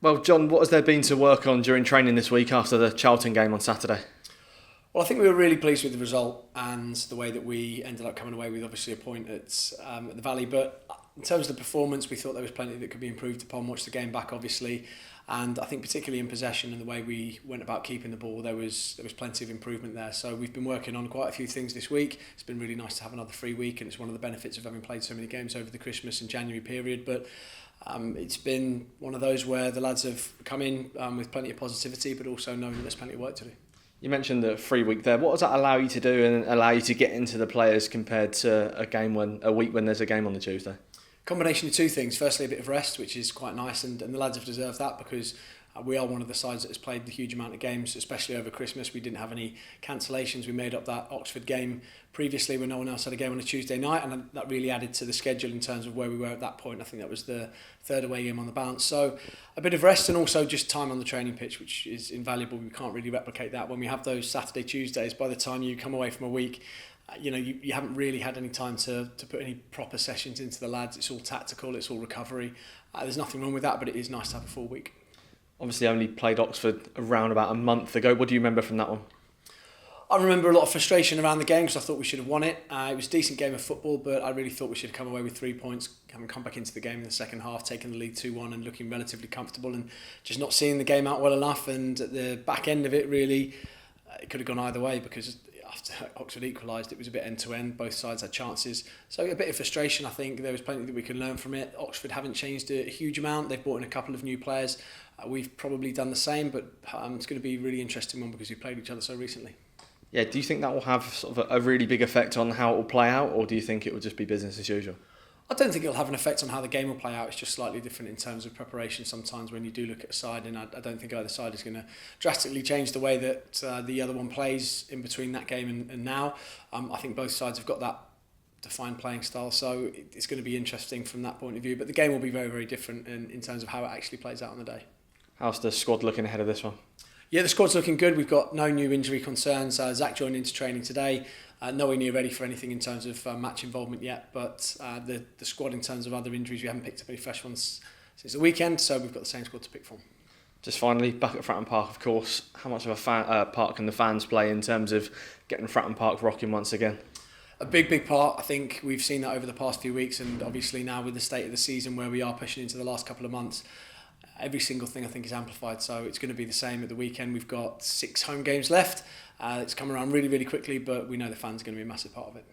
Well, John, what has there been to work on during training this week after the Charlton game on Saturday? Well, I think we were really pleased with the result and the way that we ended up coming away with obviously a point at the Valley. But in terms of the performance, we thought there was plenty that could be improved upon. Watched the game back, obviously, and I think particularly in possession and the way we went about keeping the ball, there was plenty of improvement there. So we've been working on quite a few things this week. It's been really nice to have another free week, and it's one of the benefits of having played so many games over the Christmas and January period. But it's been one of those where the lads have come in with plenty of positivity, but also knowing that there's plenty of work to do. You mentioned the free week there. What does that allow you to do and allow you to get into the players compared to a week when there's a game on the Tuesday? Combination of two things. Firstly, a bit of rest, which is quite nice, and the lads have deserved that because we are one of the sides that has played the huge amount of games, especially over Christmas. We didn't have any cancellations. We made up that Oxford game previously when no one else had a game on a Tuesday night, and that really added to the schedule in terms of where we were at that point. I think that was the third away game on the bounce. So a bit of rest and also just time on the training pitch, which is invaluable. We can't really replicate that. When we have those Saturday, Tuesdays, by the time you come away from a week, you haven't really had any time to put any proper sessions into the lads. It's all tactical, it's all recovery. There's nothing wrong with that, but it is nice to have a full week. Obviously only played Oxford around about a month ago. What do you remember from that one? I remember a lot of frustration around the game because I thought we should have won it. It was a decent game of football, but I really thought we should have come away with 3 points, having come back into the game in the second half, taking the lead 2-1 and looking relatively comfortable and just not seeing the game out well enough. And at the back end of it, really, it could have gone either way because after Oxford equalised, it was a bit end-to-end. Both sides had chances. So a bit of frustration, I think. There was plenty that we can learn from it. Oxford haven't changed a huge amount. They've brought in a couple of new players. We've probably done the same, but it's going to be a really interesting one because we've played each other so recently. Yeah, do you think that will have sort of a really big effect on how it will play out, or do you think it will just be business as usual? I don't think it'll have an effect on how the game will play out. It's just slightly different in terms of preparation sometimes when you do look at a side, and I don't think either side is going to drastically change the way that the other one plays in between that game and now. I think both sides have got that defined playing style, so it's going to be interesting from that point of view. But the game will be very, very different in terms of how it actually plays out on the day. How's the squad looking ahead of this one? Yeah, the squad's looking good. We've got no new injury concerns. Zach joined into training today. Nowhere near ready for anything in terms of match involvement yet, but the squad in terms of other injuries, we haven't picked up any fresh ones since the weekend, so we've got the same squad to pick from. Just finally, back at Fratton Park, of course, how much of a part can the fans play in terms of getting Fratton Park rocking once again? A big part. I think we've seen that over the past few weeks, and obviously now with the state of the season where we are pushing into the last couple of months, every single thing I think is amplified, so it's going to be the same at the weekend. We've got 6 home games left. It's come around really, really quickly, but we know the fans are going to be a massive part of it.